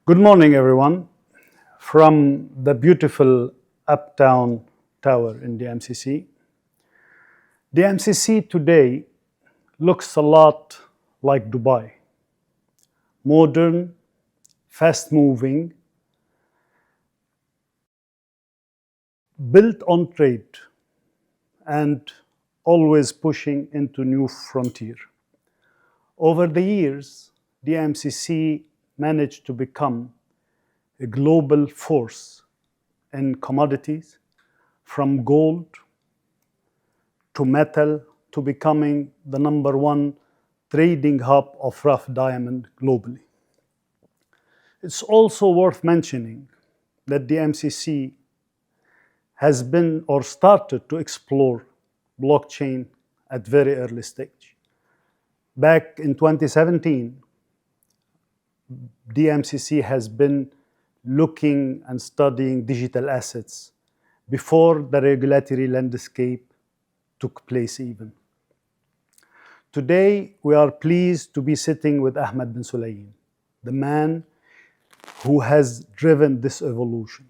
Good morning, everyone, from the beautiful Uptown Tower in DMCC. DMCC today looks a lot like Dubai. Modern, fast-moving, built on trade, and always pushing into new frontier. Over the years, DMCC managed to become a global force in commodities, from gold to metal to becoming the number one trading hub of rough diamond globally. It's also worth mentioning that the MCC has been or started to explore blockchain at very early stage. Back in 2017, DMCC has been looking and studying digital assets before the regulatory landscape took place even. Today, we are pleased to be sitting with Ahmed Bin Sulayem, the man who has driven this evolution,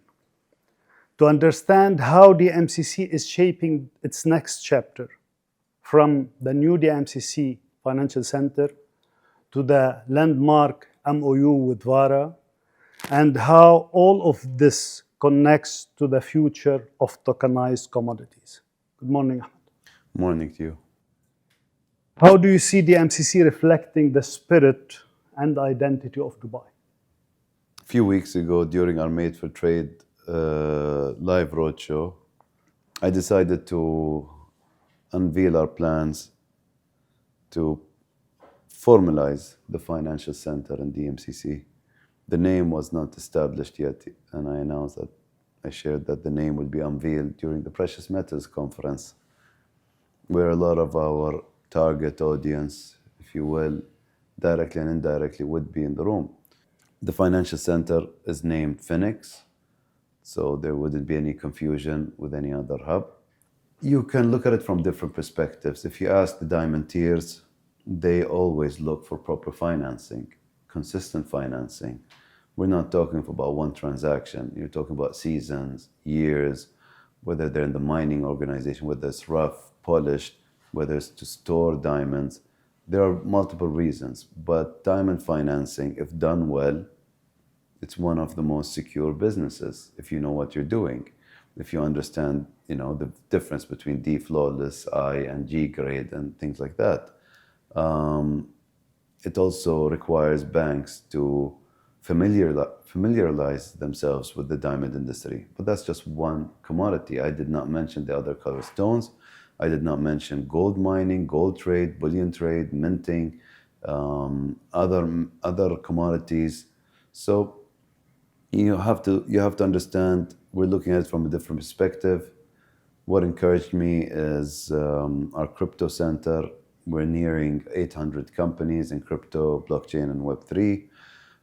to understand how DMCC is shaping its next chapter, from the new DMCC Financial Center to the landmark MOU with VARA, and how all of this connects to the future of tokenized commodities. Good morning, Ahmed. Morning to you. How do you see DMCC reflecting the spirit and identity of Dubai? A few weeks ago, during our Made for Trade live roadshow, I decided to unveil our plans to formalize the financial center in DMCC. The name was not established yet, and I announced that I shared that the name would be unveiled during the Precious Metals Conference, where a lot of our target audience, if you will, directly and indirectly would be in the room. The financial center is named FinX, so there wouldn't be any confusion with any other hub. You can look at it from different perspectives. If you ask the diamanteers, they always look for proper financing, consistent financing. We're not talking about one transaction. You're talking about seasons, years, whether they're in the mining organization, whether it's rough, polished, whether it's to store diamonds. There are multiple reasons, but diamond financing, if done well, it's one of the most secure businesses if you know what you're doing. If you understand, the difference between D flawless, I, and G grade and things like that. It also requires banks to familiarize themselves with the diamond industry. But that's just one commodity. I did not mention the other color stones. I did not mention gold mining, gold trade, bullion trade, minting, other commodities. So you have to understand, we're looking at it from a different perspective. What encouraged me is our crypto center. We're nearing 800 companies in crypto, blockchain, and Web3.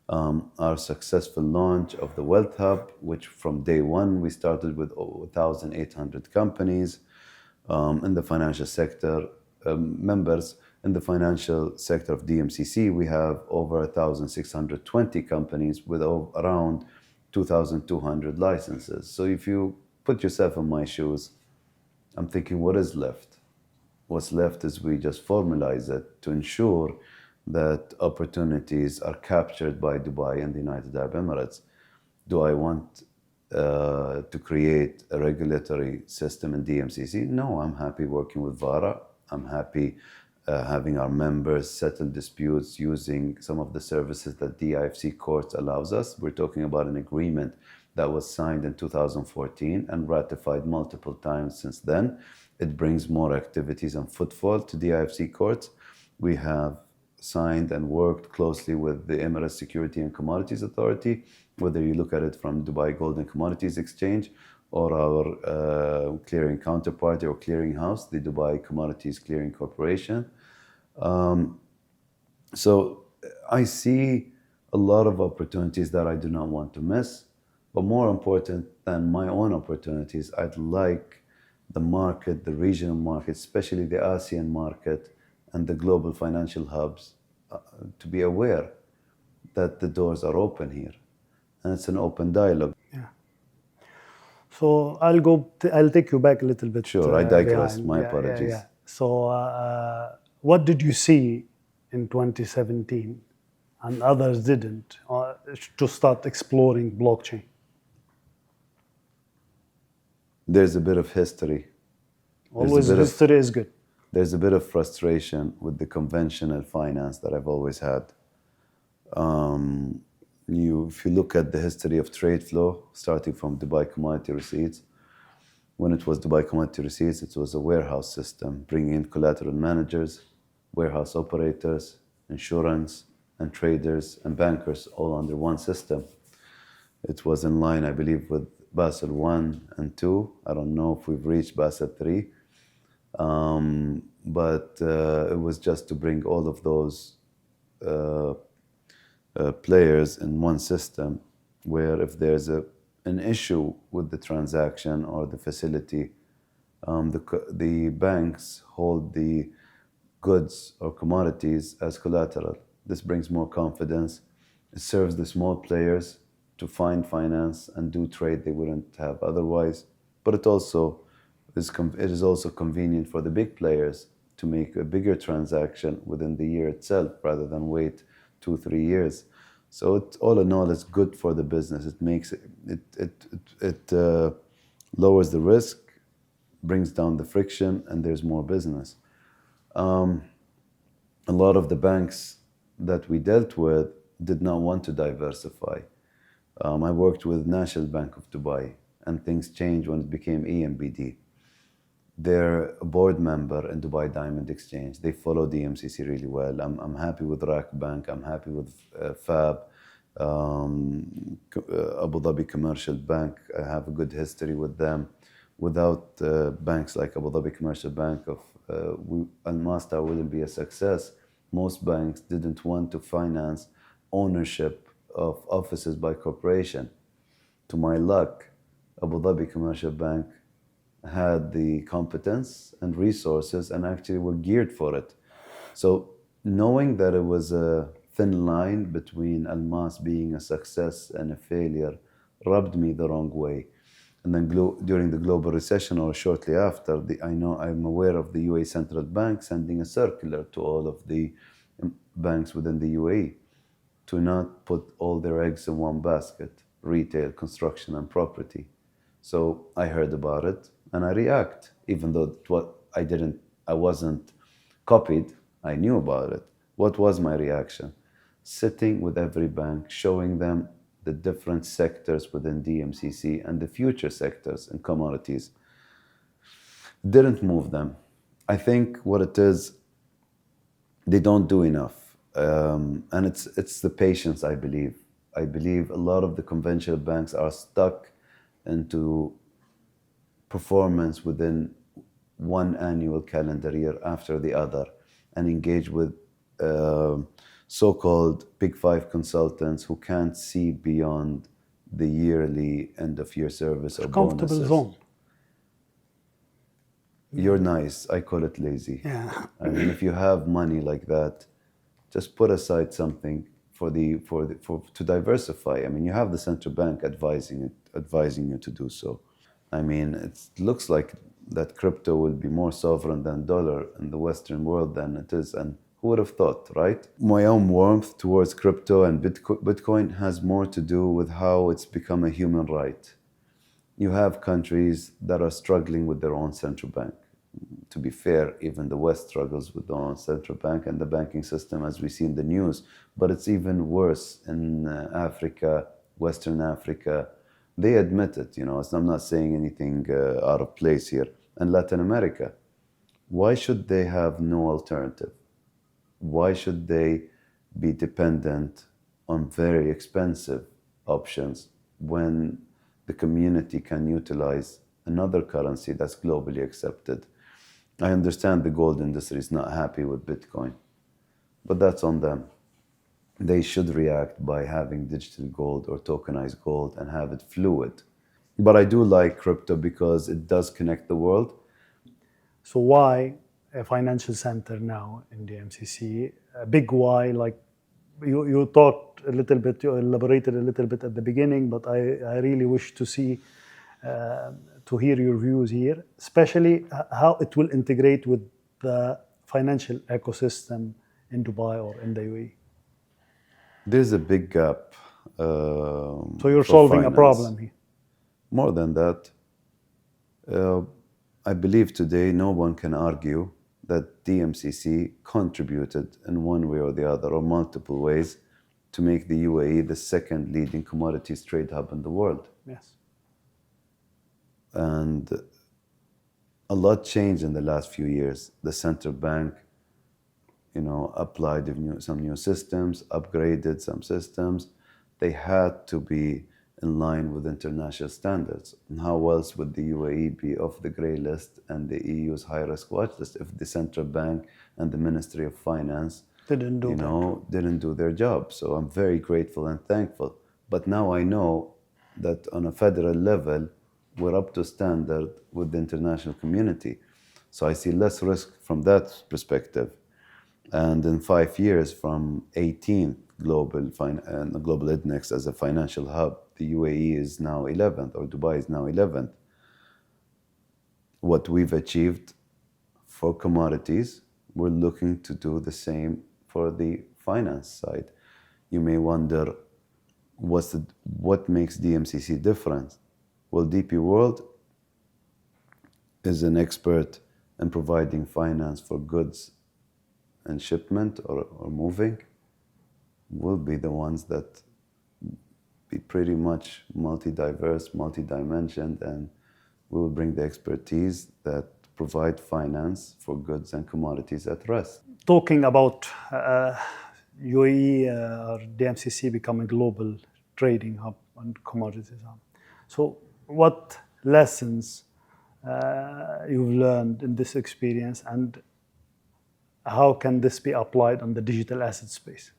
Our successful launch of the Wealth Hub, which from day one, we started with 1,800 companies in the financial sector, members in the financial sector of DMCC. We have over 1,620 companies with around 2,200 licenses. So if you put yourself in my shoes, I'm thinking, what is left? What's left is we just formalize it to ensure that opportunities are captured by Dubai and the United Arab Emirates. Do I want to create a regulatory system in DMCC? No, I'm happy working with VARA. I'm happy having our members settle disputes using some of the services that DIFC courts allows us. We're talking about an agreement that was signed in 2014 and ratified multiple times since then. It brings more activities and footfall to DIFC courts. We have signed and worked closely with the Emirates Security and Commodities Authority, whether you look at it from Dubai Gold and Commodities Exchange or our clearing counterparty or clearing house, the Dubai Commodities Clearing Corporation. So I see a lot of opportunities that I do not want to miss, but more important than my own opportunities, I'd like the market, the regional market, especially the ASEAN market and the global financial hubs to be aware that the doors are open here. and it's an open dialogue. Yeah. So I'll take you back a little bit. Sure, I digress. Behind. My Yeah, apologies. yeah. So what did you see in 2017 and others didn't to start exploring blockchain? There's a bit of history. Always history is good. There's a bit of frustration with the conventional finance that I've always had. If you look at the history of trade flow, starting from Dubai Commodity Receipts, when it was Dubai Commodity Receipts, it was a warehouse system, bringing in collateral managers, warehouse operators, insurance, and traders and bankers all under one system. It was in line, I believe, with Basel 1 and 2. I don't know if we've reached Basel 3. But it was just to bring all of those players in one system, where if there's an issue with the transaction or the facility, the banks hold the goods or commodities as collateral. This brings more confidence. It serves the small players to find finance and do trade they wouldn't have otherwise. But it is also convenient for the big players to make a bigger transaction within the year itself rather than wait 2-3 years. So all in all, it's good for the business. It makes it lowers the risk, brings down the friction, and there's more business. A lot of the banks that we dealt with did not want to diversify. I worked with National Bank of Dubai, and things changed when it became EMBD. They're a board member in Dubai Diamond Exchange. They follow DMCC really well. I'm happy with RAK Bank. I'm happy with FAB, Abu Dhabi Commercial Bank. I have a good history with them. Without banks like Abu Dhabi Commercial Bank, Almas Tower wouldn't be a success. Most banks didn't want to finance ownership of offices by corporation. To my luck, Abu Dhabi Commercial Bank had the competence and resources and actually were geared for it. So knowing that it was a thin line between Almas being a success and a failure rubbed me the wrong way. And then during the global recession or shortly after, I'm aware of the UAE Central Bank sending a circular to all of the banks within the UAE to not put all their eggs in one basket, retail, construction, and property. So I heard about it and I react, even though I wasn't copied, I knew about it. What was my reaction? Sitting with every bank, showing them the different sectors within DMCC and the future sectors and commodities. Didn't move them. I think what it is, they don't do enough. And it's the patience, I believe. I believe a lot of the conventional banks are stuck into performance within one annual calendar year after the other and engage with so-called Big Five consultants who can't see beyond the yearly end-of-year service or Comfortable bonuses. zone. You're nice. I call it lazy. Yeah. I mean, if you have money like that, just put aside something to diversify. I mean, you have the central bank advising you to do so. I mean, it looks like that crypto will be more sovereign than dollar in the Western world than it is, and who would have thought, right? My own warmth towards crypto and Bitcoin has more to do with how it's become a human right. You have countries that are struggling with their own central bank. To be fair, even the West struggles with their own central bank and the banking system, as we see in the news. But it's even worse in Africa, Western Africa. They admit it, so I'm not saying anything out of place here. And Latin America, why should they have no alternative? Why should they be dependent on very expensive options when the community can utilize another currency that's globally accepted? I understand the gold industry is not happy with Bitcoin, but that's on them. They should react by having digital gold or tokenized gold and have it fluid. But I do like crypto because it does connect the world. So why a financial center now in the MCC? A big why, like you talked a little bit, you elaborated a little bit at the beginning, but I really wish to see, to hear your views here, especially how it will integrate with the financial ecosystem in Dubai or in the UAE. There's a big gap. So you're for solving a finance. problem here. More than that, I believe today no one can argue that DMCC contributed in one way or the other, or multiple ways, to make the UAE the second leading commodities trade hub in the world. Yes. And a lot changed in the last few years. The central bank, applied some new systems, upgraded some systems. They had to be in line with international standards. And how else would the UAE be off the grey list and the EU's high-risk watch list if the central bank and the Ministry of Finance didn't do their job? So I'm very grateful and thankful. But now I know that on a federal level, we're up to standard with the international community. So I see less risk from that perspective. And in 5 years, from 18th global index as a financial hub, the UAE is now 11th, or Dubai is now 11th. What we've achieved for commodities, we're looking to do the same for the finance side. You may wonder, what makes DMCC different? Well, DP World is an expert in providing finance for goods and shipment or moving. We'll be the ones that be pretty much multi-diverse, multi-dimensioned, and we will bring the expertise that provide finance for goods and commodities at rest. Talking about UAE or DMCC becoming global trading hub and commodities hub. So what lessons you've learned in this experience, and how can this be applied on the digital asset space?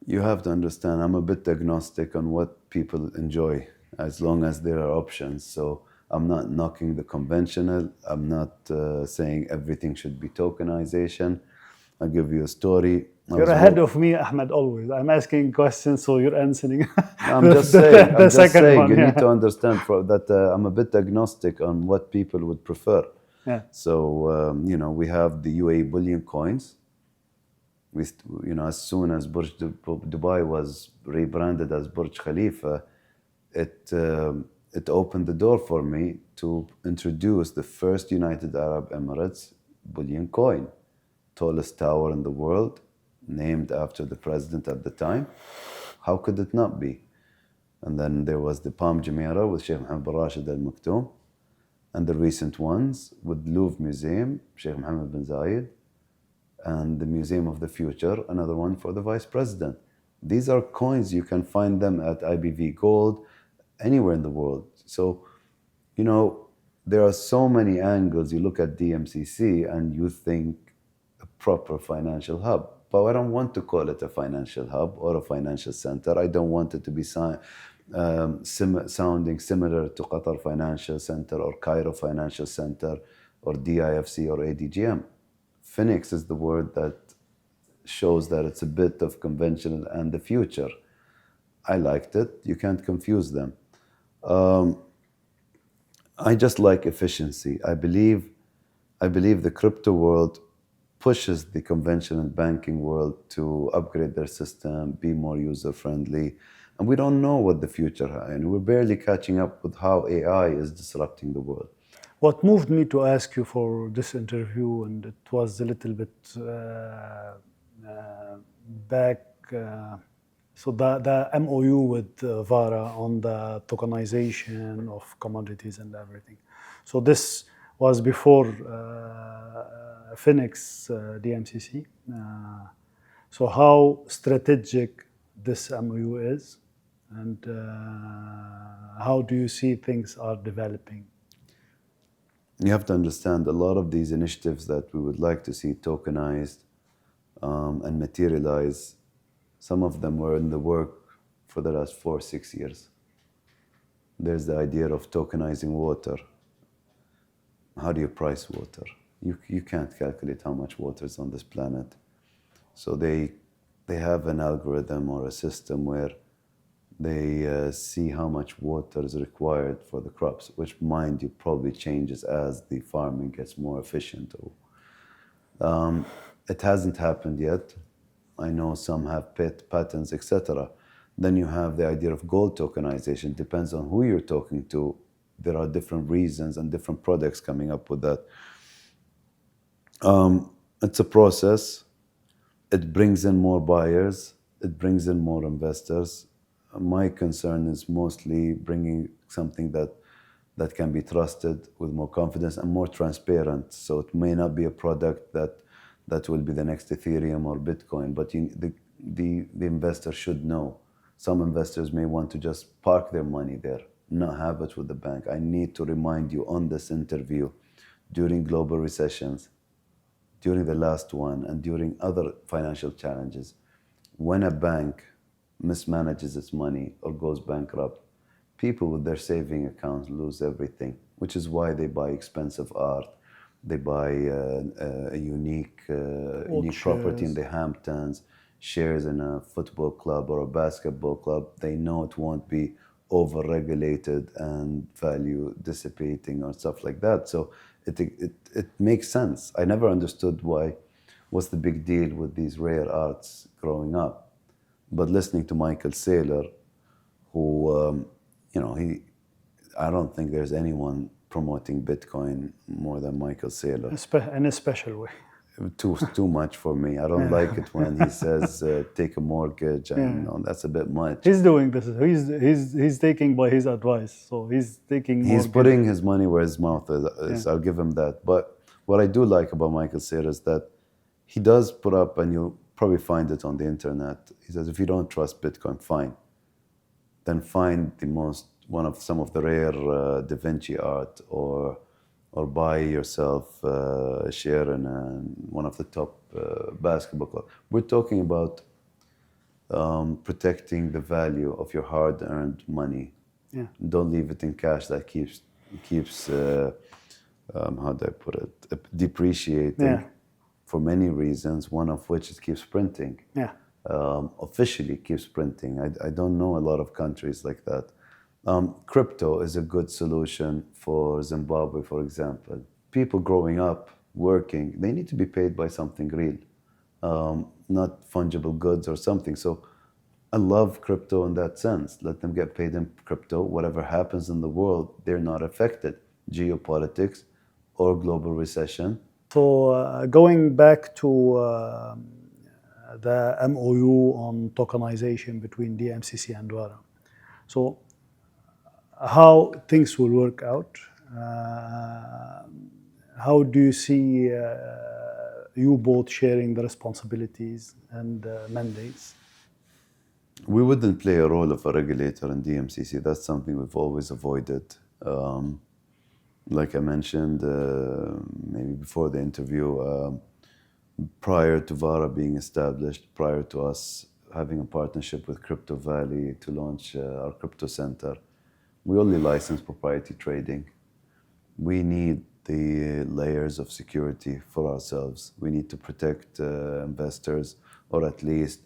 You have to understand, I'm a bit agnostic on what people enjoy, as long as there are options. So I'm not knocking the conventional. I'm not saying everything should be tokenization. I'll give you a story. You're ahead of me, Ahmed, always. I'm asking questions, so you're answering. I'm just saying, you yeah. need to understand that I'm a bit agnostic on what people would prefer. Yeah. So, we have the UAE bullion coins. As soon as Burj Dubai was rebranded as Burj Khalifa, it opened the door for me to introduce the first United Arab Emirates bullion coin, tallest tower in the world, named after the president at the time. How could it not be? And then there was the Palm Jumeirah with Sheikh Mohammed bin Rashid Al Maktoum, and the recent ones with Louvre Museum, Sheikh Mohammed bin Zayed, and the Museum of the Future, another one for the Vice President. These are coins, you can find them at IBV Gold, anywhere in the world. So, there are so many angles. You look at DMCC and you think a proper financial hub. But I don't want to call it a financial hub or a financial center. I don't want it to be sounding similar to Qatar Financial Center or Cairo Financial Center or DIFC or ADGM. FinX is the word that shows that it's a bit of conventional and the future. I liked it. You can't confuse them. I just like efficiency. I believe the crypto world pushes the conventional banking world to upgrade their system, be more user-friendly. And we don't know what the future has. And we're barely catching up with how AI is disrupting the world. What moved me to ask you for this interview, and it was a little bit back, so the MOU with VARA on the tokenization of commodities and everything. So this was before FinX DMCC. So how strategic this MOU is, and how do you see things are developing? You have to understand a lot of these initiatives that we would like to see tokenized and materialize. Some of them were in the work for the last 4 or 6 years. There's the idea of tokenizing water. How do you price water? You can't calculate how much water is on this planet. So they they have an algorithm or a system where they see how much water is required for the crops, which, mind you, probably changes as the farming gets more efficient. It hasn't happened yet. I know some have patents, etc. Then you have the idea of gold tokenization. Depends on who you're talking to. There are different reasons and different products coming up with that. It's a process. It brings in more buyers. It brings in more investors. My concern is mostly bringing something that can be trusted with more confidence and more transparent. So it may not be a product that will be the next Ethereum or Bitcoin, but the investor should know. Some investors may want to just park their money there, not have it with the bank. I need to remind you on this interview, during global recessions, during the last one, and during other financial challenges, when a bank mismanages its money or goes bankrupt, people with their saving accounts lose everything, which is why they buy expensive art. They buy a unique property in the Hamptons, shares in a football club or a basketball club. They know it won't be over-regulated and value dissipating or stuff like that. So it makes sense. I never understood what's the big deal with these rare arts growing up. But listening to Michael Saylor, who, I don't think there's anyone promoting Bitcoin more than Michael Saylor. In a special way. Too much for me. I don't like it when he says take a mortgage, and that's a bit much. He's doing this. He's taking by his advice. So he's taking. He's putting his money where his mouth is. I'll give him that. But what I do like about Michael Saylor is that he does put up, and you'll probably find it on the internet. He says, if you don't trust Bitcoin, fine. Then find some of the rare Da Vinci art, or buy yourself a share in one of the top basketball clubs. We're talking about protecting the value of your hard-earned money. Yeah. Don't leave it in cash that keeps how do I put it, depreciating for many reasons, one of which it keeps printing. Yeah. Officially keeps printing. I don't know a lot of countries like that. Crypto is a good solution for Zimbabwe, for example. People growing up, working, they need to be paid by something real, not fungible goods or something. So I love crypto in that sense. Let them get paid in crypto. Whatever happens in the world, they're not affected. Geopolitics or global recession. So going back to the MOU on tokenization between DMCC and VARA. So how things will work out? How do you see you both sharing the responsibilities and mandates? We wouldn't play a role of a regulator in DMCC. That's something we've always avoided. Like I mentioned, maybe before the interview, prior to VARA being established, prior to us having a partnership with Crypto Valley to launch our crypto center, we only license proprietary trading. We need the layers of security for ourselves. We need to protect investors, or at least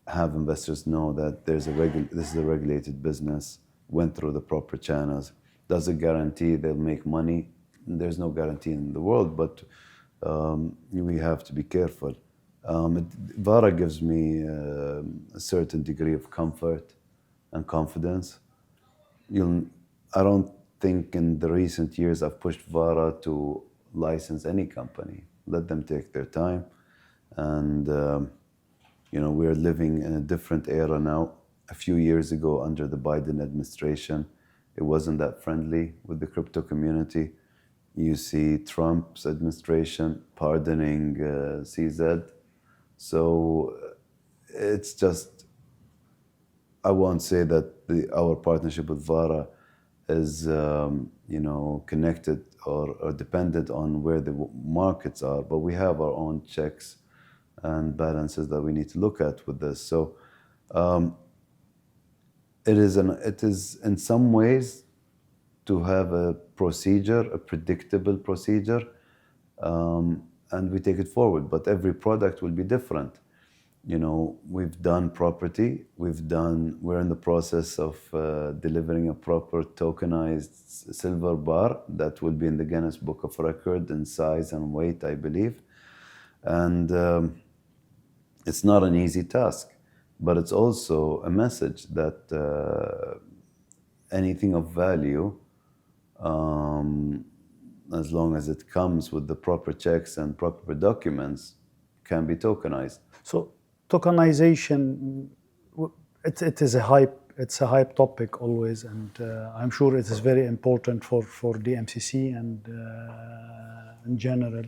have investors know that this is a regulated business, went through the proper channels. Does it guarantee they'll make money? There's no guarantee in the world, but we have to be careful. VARA gives me a certain degree of comfort and confidence. I don't think in the recent years I've pushed VARA to license any company. Let them take their time. And, we're living in a different era now. A few years ago, under the Biden administration, it wasn't that friendly with the crypto community. You see Trump's administration pardoning CZ. So it's just, I won't say that our partnership with VARA is, connected or dependent on where the markets are, but we have our own checks and balances that we need to look at with this. So it is in some ways to have a procedure, a predictable procedure, and we take it forward. But every product will be different. we've done property. We're in the process of delivering a proper tokenized silver bar that will be in the Guinness Book of Record in size and weight, I believe. And it's not an easy task, but it's also a message that anything of value, as long as it comes with the proper checks and proper documents, can be tokenized. So tokenization, it is a hype topic always, and I'm sure it is very important for DMCC and in general.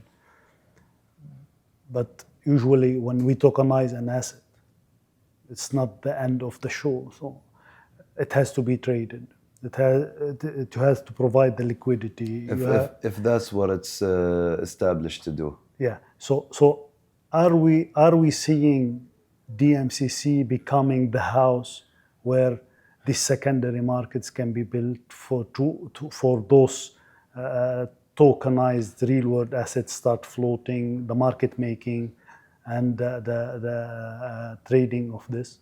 But usually when we tokenize an asset, it's not the end of the show. So it has to be traded. It has to provide the liquidity. If that's what it's established to do. Yeah. So are we seeing DMCC becoming the house where these secondary markets can be built for those tokenized real-world assets start floating, the market making, and the trading of this?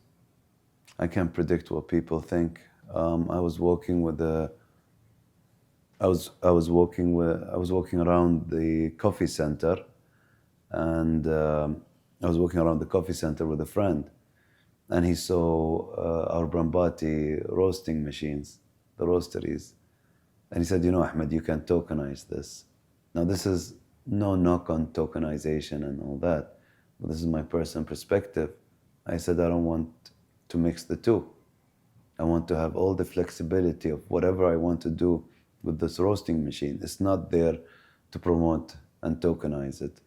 I can't predict what people think. I was walking around the coffee center, and I was walking around the coffee center with a friend, and he saw our Brambati roasting machines, the roasteries. And he said, Ahmed, you can tokenize this. Now, this is no knock on tokenization and all that, but this is my personal perspective. I said, I don't want to mix the two. I want to have all the flexibility of whatever I want to do with this roasting machine. It's not there to promote and tokenize it.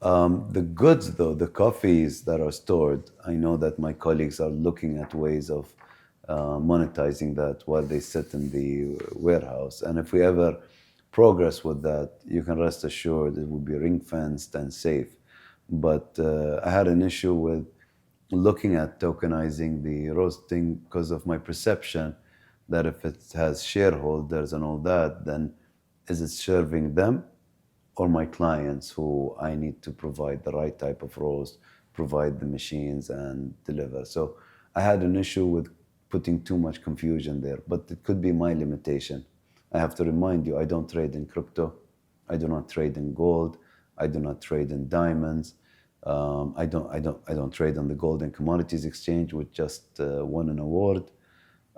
The goods, though, the coffees that are stored, I know that my colleagues are looking at ways of monetizing that while they sit in the warehouse. And if we ever progress with that, you can rest assured it will be ring-fenced and safe. But I had an issue with looking at tokenizing the roasting because of my perception that if it has shareholders and all that, then is it serving them or my clients who I need to provide the right type of roast, provide the machines and deliver. So I had an issue with putting too much confusion there, but it could be my limitation. I have to remind you, I don't trade in crypto. I do not trade in gold. I do not trade in diamonds. I don't trade on the Golden Commodities Exchange, which just won an award.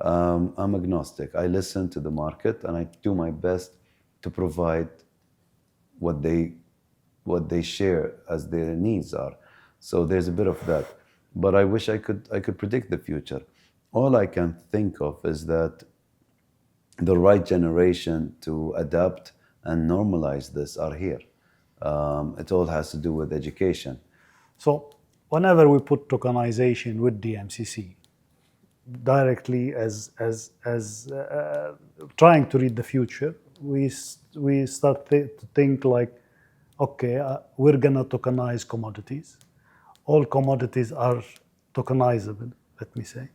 I'm agnostic. I listen to the market and I do my best to provide what they share as their needs are. So there's a bit of that. But I wish I could predict the future. All I can think of is that the right generation to adapt and normalize this are here. It all has to do with education. So whenever we put tokenization with DMCC, directly as trying to read the future, we start to think like, okay, we're gonna tokenize commodities. All commodities are tokenizable, let me say.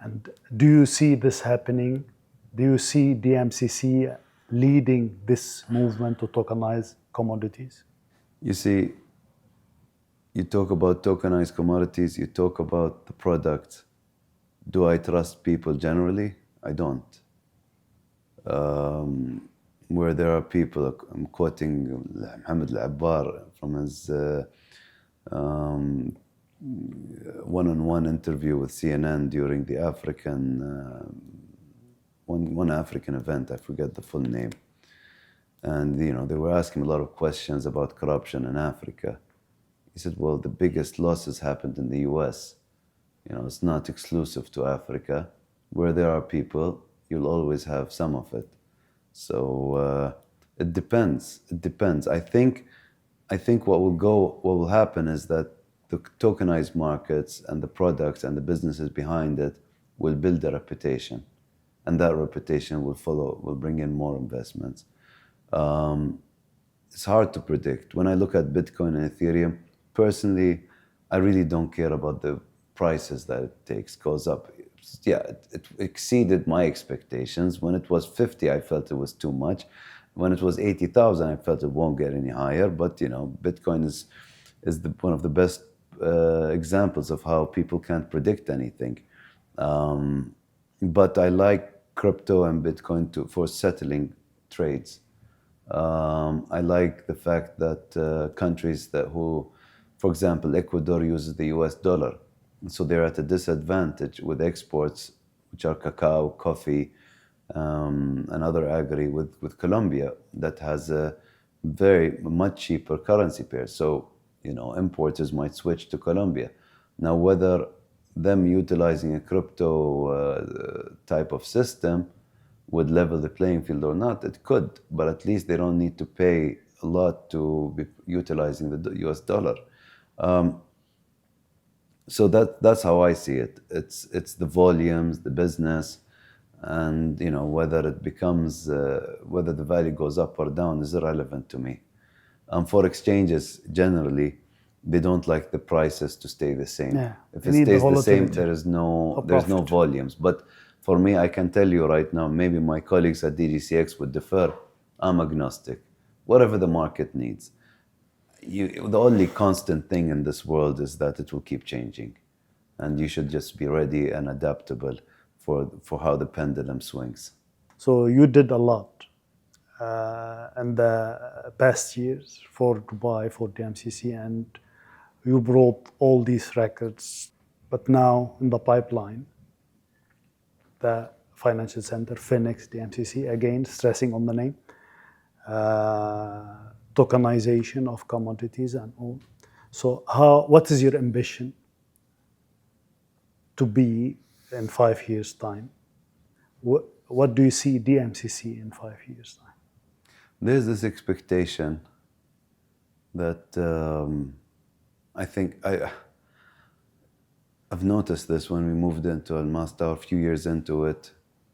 And do you see this happening? Do you see DMCC leading this movement to tokenize commodities? You see, you talk about tokenized commodities, you talk about the product. Do I trust people generally? I don't. Where there are people, I'm quoting Mohammed Al-Abbar from his one-on-one interview with CNN during the one African event, I forget the full name. And they were asking a lot of questions about corruption in Africa. He said, well, the biggest losses happened in the US. It's not exclusive to Africa. Where there are people, you'll always have some of it. So it depends. It depends. I think what will happen is that the tokenized markets and the products and the businesses behind it will build a reputation, and that reputation will bring in more investments. It's hard to predict. When I look at Bitcoin and Ethereum, personally, I really don't care about the prices that it takes. Goes up. Yeah, it exceeded my expectations. When it was 50, I felt it was too much. When it was 80,000, I felt it won't get any higher. But Bitcoin is one of the best examples of how people can't predict anything. But I like crypto and Bitcoin for settling trades. I like the fact that countries for example, Ecuador uses the US dollar. So they're at a disadvantage with exports, which are cacao, coffee, and other agri with Colombia that has a much cheaper currency pair. So, importers might switch to Colombia. Now, whether them utilizing a crypto type of system would level the playing field or not, it could, but at least they don't need to pay a lot to be utilizing the US dollar. So that's how I see it. It's the volumes, the business, and whether it becomes whether the value goes up or down is irrelevant to me. For exchanges, generally, they don't like the prices to stay the same. Yeah. If it stays the same, there's no volumes. But for me, I can tell you right now, maybe my colleagues at DGCX would differ. I'm agnostic. Whatever the market needs. The only constant thing in this world is that it will keep changing. And you should just be ready and adaptable for how the pendulum swings. So you did a lot in the past years for Dubai, for DMCC, and you brought all these records. But now in the pipeline, the financial center, FinX, DMCC, again, stressing on the name, tokenization of commodities and all. So what is your ambition to be in 5 years' time? What do you see DMCC in 5 years' time? There's this expectation that I think I've noticed this when we moved into Almas Tower, a few years into it.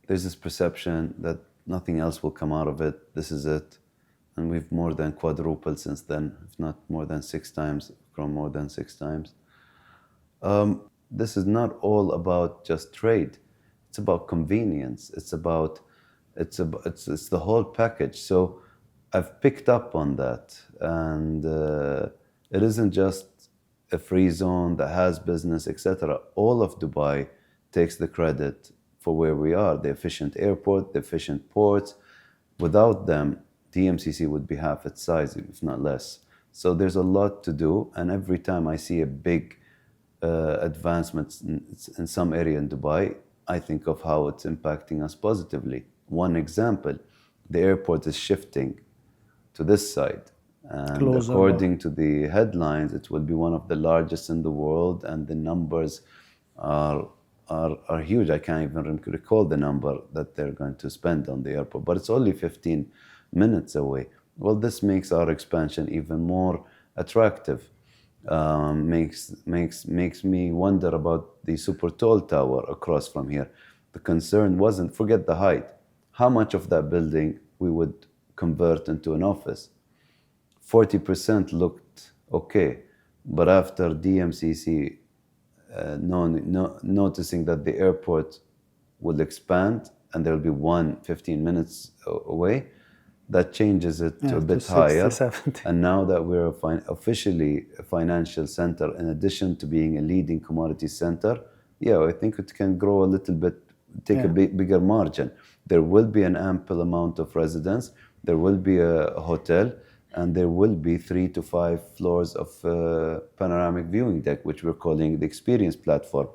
There's this perception that nothing else will come out of it. This is it. And we've more than quadrupled since then, if not more than 6 times, grown more than 6 times. This is not all about just trade. It's about convenience. It's the whole package. So I've picked up on that. And it isn't just a free zone that has business, etc. All of Dubai takes the credit for where we are. The efficient airport, the efficient ports. Without them, DMCC would be half its size, if not less. So there's a lot to do. And every time I see a big advancement in some area in Dubai, I think of how it's impacting us positively. One example, the airport is shifting to this side. And Closer according to the headlines, it will be one of the largest in the world, and the numbers are huge. I can't even recall the number that they're going to spend on the airport, but it's only 15 minutes away. Well, this makes our expansion even more attractive. Makes me wonder about the super tall tower across from here. The concern wasn't, forget the height, how much of that building we would convert into an office. 40% looked okay, but after DMCC noticing that the airport will expand and there will be one 15 minutes away, that changes it to a bit higher. 70. And now that we're officially a financial center, in addition to being a leading commodity center, I think it can grow a little bit, take a bigger margin. There will be an ample amount of residence, there will be a hotel, and there will be 3 to 5 floors of panoramic viewing deck, which we're calling the experience platform.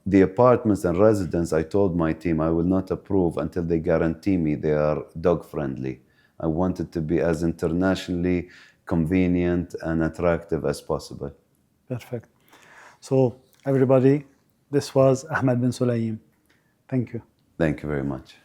The apartments and residents, I told my team, I will not approve until they guarantee me they are dog-friendly. I want it to be as internationally convenient and attractive as possible. Perfect. So, everybody, this was Ahmed Bin Sulayem. Thank you. Thank you very much.